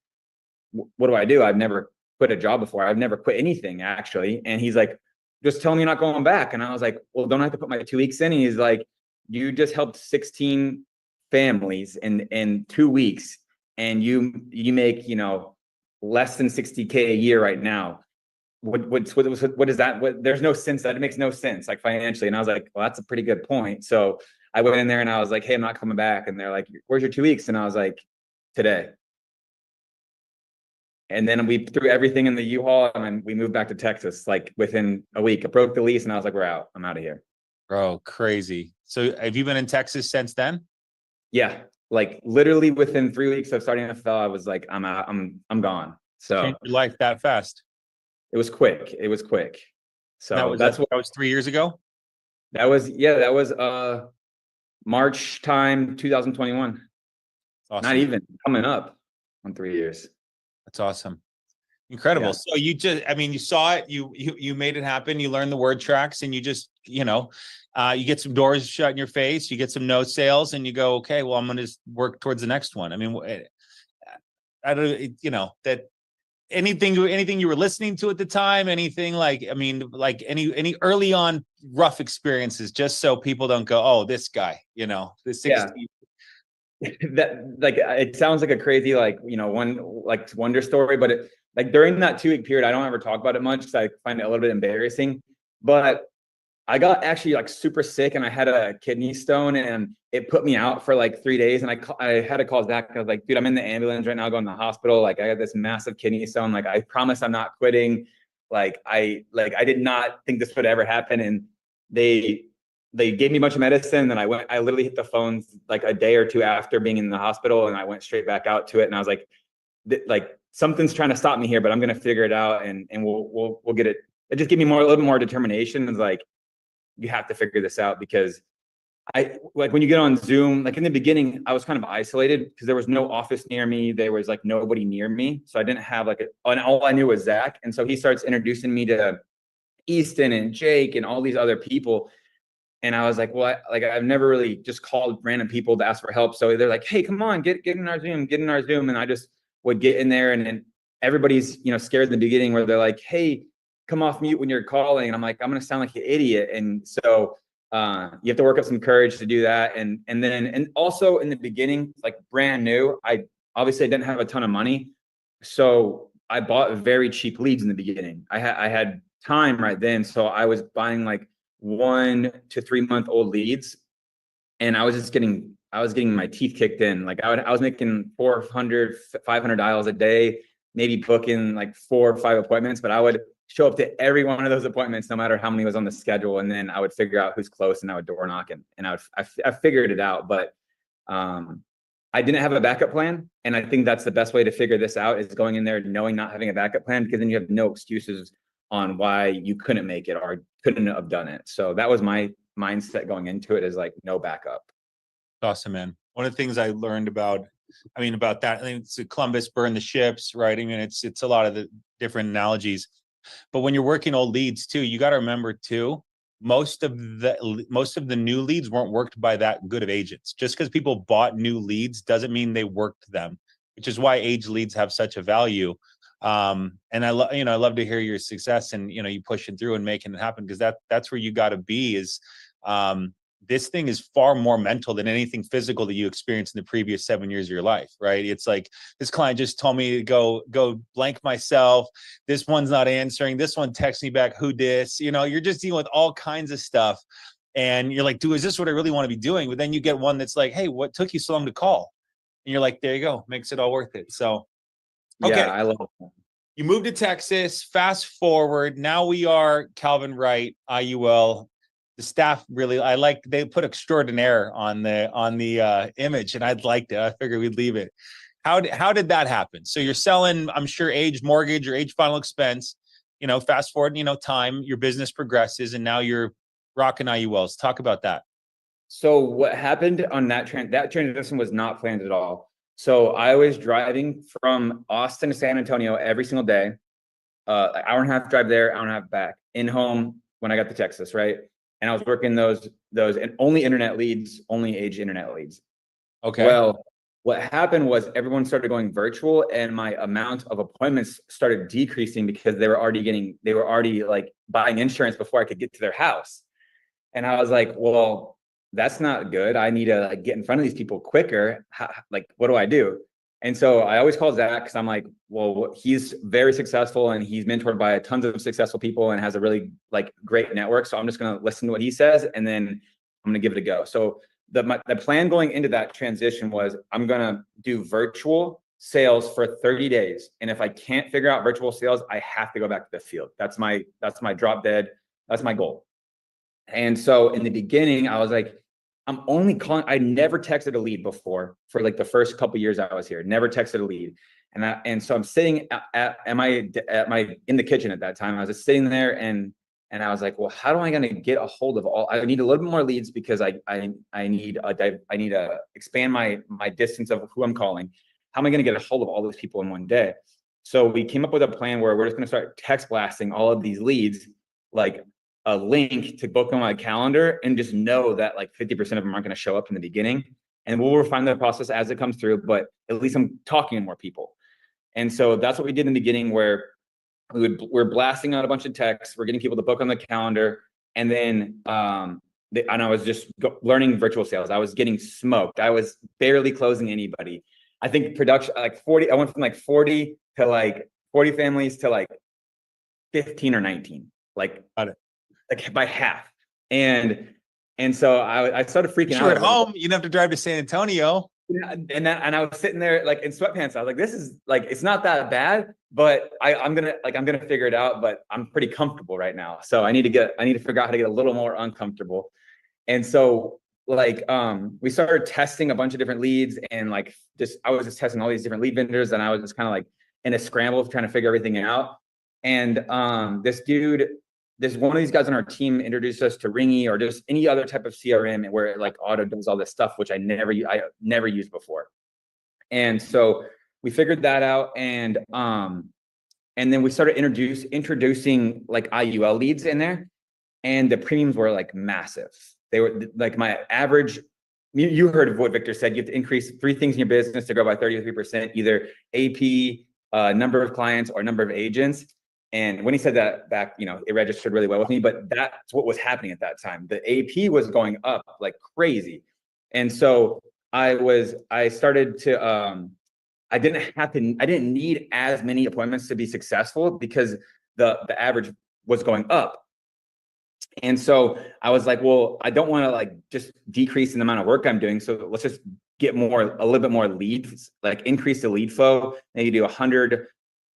what do I do? I've never quit a job before. I've never quit anything, actually. And he's like, just tell me you're not going back. And I was like, well, don't I have to put my 2 weeks in? And he's like, you just helped 16 families in 2 weeks, and you make, less than 60K a year right now. What is that? There's no sense. That it makes no sense, like financially. And I was like, well, that's a pretty good point. So I went in there and I was like, hey, I'm not coming back. And they're like, where's your 2 weeks? And I was like, today. And then we threw everything in the U-Haul, and we moved back to Texas like within a week. I broke the lease, and I was like, we're out. I'm out of here. Bro, crazy. So have you been in Texas since then? Yeah, like literally within 3 weeks of starting NFL, I was like, I'm out. I'm gone. So changed your life that fast? It was quick. It was quick. So that was 3 years ago. That was March time 2021. Awesome. Not even coming up on 3 years. That's awesome. Incredible. Yeah. So you saw it, you made it happen. You learned the word tracks, and you just, you get some doors shut in your face, you get some no sales, and you go, okay, well, I'm going to work towards the next one. I mean, I don't, that anything you were listening to at the time, anything like any early on rough experiences, just so people don't go, oh, this guy, the 16. Yeah. That like it sounds like a crazy one wonder story, but like during that 2 week period, I don't ever talk about it much because I find it a little bit embarrassing. But I got actually like super sick and I had a kidney stone and it put me out for like 3 days. And I had to call Zach. I was like, dude, I'm in the ambulance right now, going to the hospital. Like I got this massive kidney stone. Like I promise I'm not quitting. I did not think this would ever happen. And they gave me a bunch of medicine. And I literally hit the phones like a day or two after being in the hospital. And I went straight back out to it. And I was like something's trying to stop me here, but I'm going to figure it out. And we'll get it. It just gave me a little bit more determination. It's like, you have to figure this out, because like when you get on Zoom, like in the beginning, I was kind of isolated because there was no office near me. There was like nobody near me. So I didn't have and all I knew was Zach. And so he starts introducing me to Easton and Jake and all these other people. And I was like, well, I've never really just called random people to ask for help. So they're like, hey, come on, get in our Zoom, get in our Zoom. And I just would get in there, and then everybody's, scared in the beginning where they're like, hey, come off mute when you're calling. And I'm like, I'm going to sound like an idiot. And so you have to work up some courage to do that. And also in the beginning, like brand new, I obviously didn't have a ton of money. So I bought very cheap leads in the beginning. I had time right then. So I was buying like 1 to 3 month old leads. And I was getting my teeth kicked in. Like I was making 400, 500 dials a day, maybe booking like 4 or 5 appointments, but I would show up to every one of those appointments, no matter how many was on the schedule. And then I would figure out who's close, and I would door knock, and I figured it out. But I didn't have a backup plan. And I think that's the best way to figure this out, is going in there knowing not having a backup plan, because then you have no excuses on why you couldn't make it or couldn't have done it. So that was my mindset going into it, is like no backup. Awesome, man. One of the things I learned about that, I think it's Columbus burned the ships, right? I mean, it's a lot of the different analogies. But when you're working old leads too, you got to remember too, most of the new leads weren't worked by that good of agents. Just because people bought new leads doesn't mean they worked them, which is why age leads have such a value. And I love to hear your success, and you pushing through and making it happen, because that's where you got to be. Is this thing is far more mental than anything physical that you experienced in the previous 7 years of your life, right? It's like, this client just told me to go blank myself. This one's not answering. This one texts me back, who dis? You're just dealing with all kinds of stuff. And you're like, dude, is this what I really want to be doing? But then you get one that's like, hey, what took you so long to call? And you're like, there you go. Makes it all worth it. So, okay. Yeah, I love it. You moved to Texas, fast forward. Now we are Calvin Wright, IUL. The staff really, they put extraordinaire on the image, and I'd liked it. I figured we'd leave it. How did that happen? So you're selling, I'm sure, age mortgage or age final expense, fast forward, time, your business progresses, and now you're rocking IULs. Talk about that. So what happened on that transition was not planned at all. So I was driving from Austin to San Antonio every single day, hour and a half drive there, hour and a half back, in home when I got to Texas, right? And I was working those and only internet leads, only age internet leads. Okay. Well, what happened was everyone started going virtual, and my amount of appointments started decreasing because they were already like buying insurance before I could get to their house. And I was like, well, that's not good. I need to get in front of these people quicker. What do I do? And so I always call Zach, because I'm like, well, he's very successful and he's mentored by tons of successful people and has a really great network. So I'm just going to listen to what he says, and then I'm going to give it a go. So the plan going into that transition was, I'm going to do virtual sales for 30 days. And if I can't figure out virtual sales, I have to go back to the field. That's my drop dead. That's my goal. And so in the beginning, I was like, I'm only calling. I never texted a lead before for the first couple of years I was here. Never texted a lead, and so I'm sitting in the kitchen at that time. I was just sitting there, and I was like, well, how am I going to get a hold of all? I need a little bit more leads, because I need to expand my distance of who I'm calling. How am I going to get a hold of all those people in one day? So we came up with a plan where we're just going to start text blasting all of these leads, like a link to book on my calendar, and just know that 50% of them aren't going to show up in the beginning, and we'll refine the process as it comes through, but at least I'm talking to more people. And so that's what we did in the beginning, where we're blasting out a bunch of texts. We're getting people to book on the calendar. And then, and I was just learning virtual sales. I was getting smoked. I was barely closing anybody. I think production, 40, I went from 40 to 40 families to 15 or 19. Got it. like by half. And so I started freaking out. You're at home, you don't have to drive to San Antonio. Yeah, and I was sitting there like in sweatpants. I was like, this is like, it's not that bad, but I'm gonna figure it out, but I'm pretty comfortable right now. So I need to figure out how to get a little more uncomfortable. And so like we started testing a bunch of different leads, and like I was just testing all these different lead vendors, and I was just kind of like in a scramble trying to figure everything out. And this one of these guys on our team introduced us to Ringy, or just any other type of CRM where it like auto does all this stuff, which I never used before. And so we figured that out, and then we started introducing like IUL leads in there, and the premiums were like massive. They were like my average. You heard of what Victor said. You have to increase 3 things in your business to grow by 33%, either AP, number of clients, or number of agents. And when he said that back, it registered really well with me, but that's what was happening at that time. The AP was going up like crazy. And so I started to, I didn't need as many appointments to be successful because the average was going up. And so I was like, well, I don't want to like just decrease in the amount of work I'm doing. So let's just get a little bit more leads, like increase the lead flow. Maybe do 100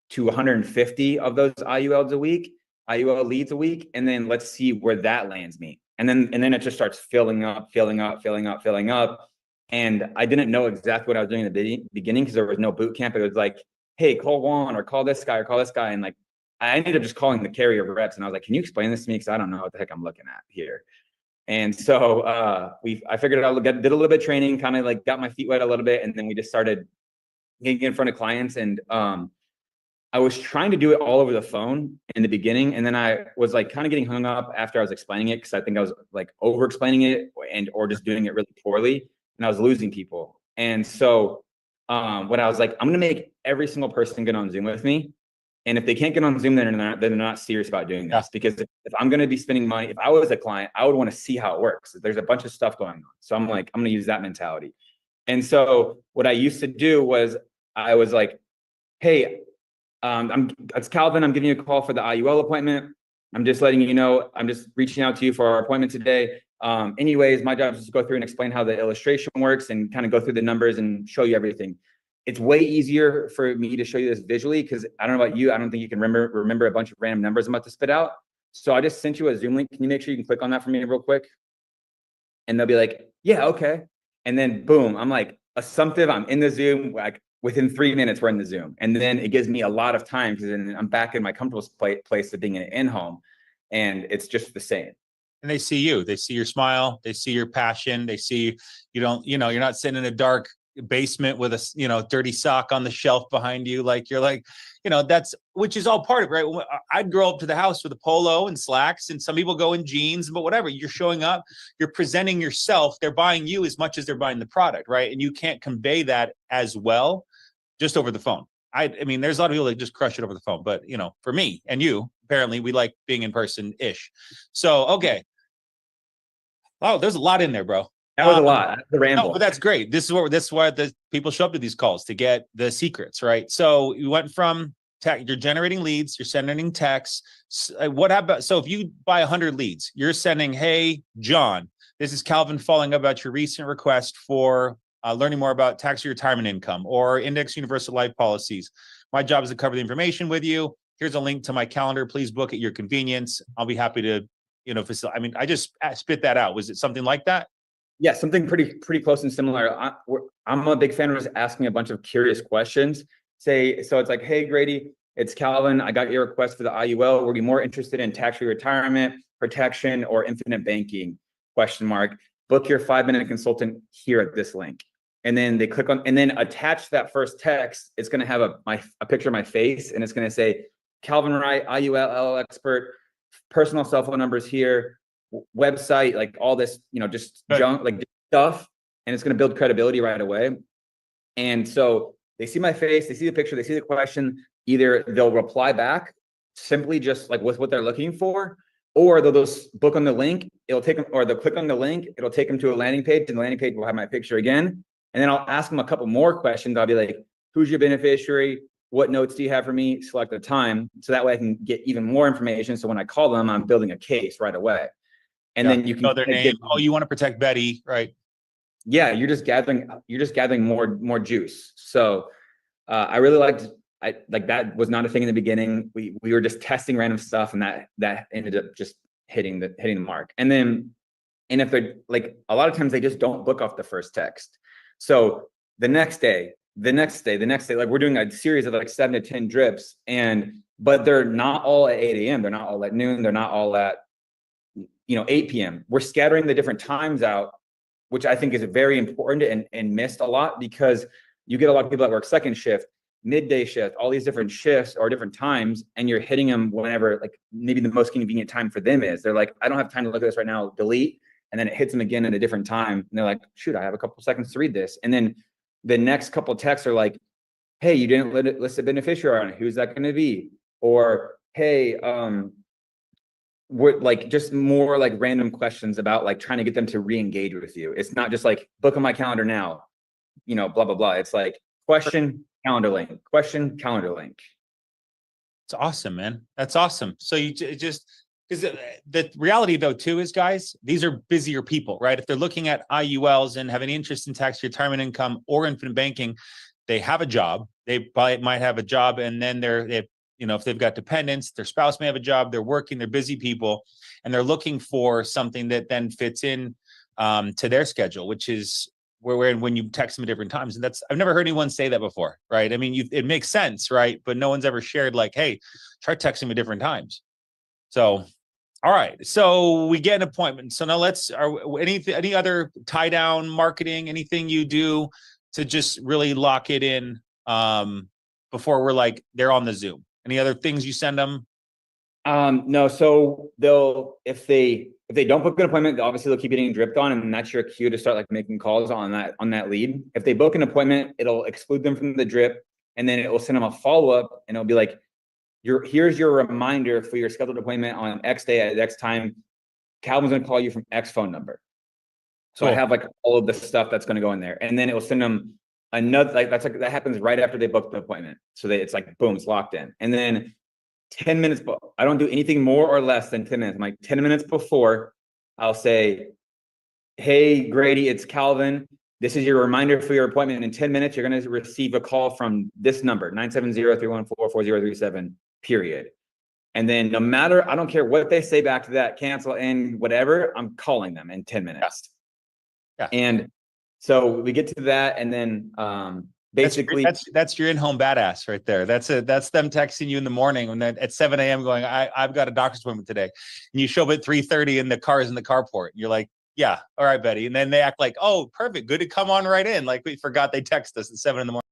to 150 of those IUL leads a week. And then let's see where that lands me. And then it just starts filling up. And I didn't know exactly what I was doing in the beginning because there was no boot camp. It was like, hey, call Juan or call this guy or call this guy. And like, I ended up just calling the carrier reps, and I was like, can you explain this to me? Because I don't know what the heck I'm looking at here. And so I figured it out, did a little bit of training, kind of like got my feet wet a little bit. And then we just started getting in front of clients. And I was trying to do it all over the phone in the beginning. And then I was like kind of getting hung up after I was explaining it, because I think I was like over explaining it or just doing it really poorly. And I was losing people. And so what I was like, I'm going to make every single person get on Zoom with me. And if they can't get on Zoom, then they're not serious about doing this. Yeah. Because if I'm going to be spending money, if I was a client, I would want to see how it works. There's a bunch of stuff going on. So I'm like, I'm going to use that mentality. And so what I used to do was I was like, hey, it's Calvin. I'm giving you a call for the IUL appointment. I'm just letting you know, I'm just reaching out to you for our appointment today. Anyways, my job is to go through and explain how the illustration works and kind of go through the numbers and show you everything. It's way easier for me to show you this visually because I don't know about you. I don't think you can remember a bunch of random numbers I'm about to spit out. So I just sent you a Zoom link. Can you make sure you can click on that for me real quick? And they'll be like, yeah, okay. And then boom, I'm like assumptive. I'm in the Zoom, like within 3 minutes, we're in the Zoom. And then it gives me a lot of time because then I'm back in my comfortable place of being in home. And it's just the same. And they see you, they see your smile, they see your passion. They see, you're not sitting in a dark basement with a dirty sock on the shelf behind you, like you're like, that's, which is all part of it, right? I'd grow up to the house with a polo and slacks, and some people go in jeans, but whatever, you're showing up, you're presenting yourself, they're buying you as much as they're buying the product, right? And you can't convey that as well just over the phone. I mean, there's a lot of people that just crush it over the phone, but for me and you, apparently we like being in person ish. So, okay. Oh, there's a lot in there, bro. That was a lot. That's the ramble. No, but that's great. This is why the people show up to these calls, to get the secrets, right? So you went from you're generating leads, you're sending texts. What about, so if you buy 100 leads, you're sending, hey, John, this is Calvin following up about your recent request for learning more about tax-free retirement income or index universal life policies. My job is to cover the information with you. Here's a link to my calendar. Please book at your convenience. I'll be happy to, I mean, I just spit that out. Was it something like that? Yeah, something pretty close and similar. I'm a big fan of just asking a bunch of curious questions. So it's like, hey, Grady, it's Calvin. I got your request for the IUL. Were you more interested in tax-free retirement, protection, or infinite banking? ? Book your 5-minute consultant here at this link. And then they click on, and then attach that first text. It's going to have a picture of my face, and it's going to say, Calvin Wright, IUL expert, personal cell phone numbers here, website, like all this, just junk, like stuff. And it's going to build credibility right away. And so they see my face, they see the picture, they see the question. Either they'll reply back simply just like with what they're looking for, or they'll just book on the link. It'll take them, or they'll click on the link. It'll take them to a landing page, and the landing page will have my picture again. And then I'll ask them a couple more questions. I'll be like, who's your beneficiary? what notes do you have for me? Select the time. So that way I can get even more information. So when I call them, I'm building a case right away. And then you can know their name. Oh, you want to protect Betty, right? Yeah, you're just gathering more juice. So I really liked, that was not a thing in the beginning. We were just testing random stuff, and that ended up just hitting the mark. And if they're like, a lot of times they just don't book off the first text. So the next day, like we're doing a series of like 7 to 10 drips, but they're not all at 8 a.m. They're not all at noon. They're not all at 8 p.m. We're scattering the different times out, which I think is very important and missed a lot, because you get a lot of people that work second shift, midday shift, all these different shifts or different times, and you're hitting them whenever, like, maybe the most convenient time for them is. They're like, I don't have time to look at this right now, delete, and then it hits them again at a different time. And they're like, shoot, I have a couple seconds to read this. And then the next couple of texts are like, hey, you didn't list a beneficiary on it. Who's that going to be? Or, hey, we're like, just more like random questions about like trying to get them to re-engage with you. It's not just like, book on my calendar now, blah, blah, blah. It's like question, calendar link, question, calendar link. It's awesome, man. That's awesome. So you just, because the reality though too is, guys, these are busier people, right? If they're looking at IULs and have any interest in tax retirement income or infinite banking, they have a job. They probably might have a job, and then if they've got dependents, their spouse may have a job, they're working, they're busy people, and they're looking for something that then fits in to their schedule, which is when you text them at different times. And I've never heard anyone say that before, right? I mean, it makes sense, right? But no one's ever shared like, hey, try texting at different times. So, all right. So we get an appointment. So now any other tie down marketing, anything you do to just really lock it in before we're like, they're on the Zoom? Any other things you send them? No. So if they don't book an appointment, obviously they'll keep getting dripped on, and that's your cue to start like making calls on that lead. If they book an appointment, it'll exclude them from the drip, and then it will send them a follow-up, and it'll be like, here's your reminder for your scheduled appointment on X day at X time. Calvin's going to call you from X phone number. So cool. I have like all of the stuff that's going to go in there, and then it will send them another, that happens right after they book the appointment. So it's like, boom, it's locked in. And then 10 minutes, I don't do anything more or less than 10 minutes. I'm like 10 minutes before, I'll say, hey, Grady, it's Calvin. This is your reminder for your appointment. In 10 minutes, you're going to receive a call from this number, 970-314-4037, period. And then no matter, I don't care what they say back to that, cancel and whatever, I'm calling them in 10 minutes. Yeah. And so we get to that, and then basically that's your in-home badass right there. That's them texting you in the morning when at 7 a.m. going, I've got a doctor's appointment today, and you show up at 3:30 and the car's in the carport. You're like, yeah, all right, Betty. And then they act like, oh, perfect, good to come on right in. Like we forgot they text us at 7 in the morning.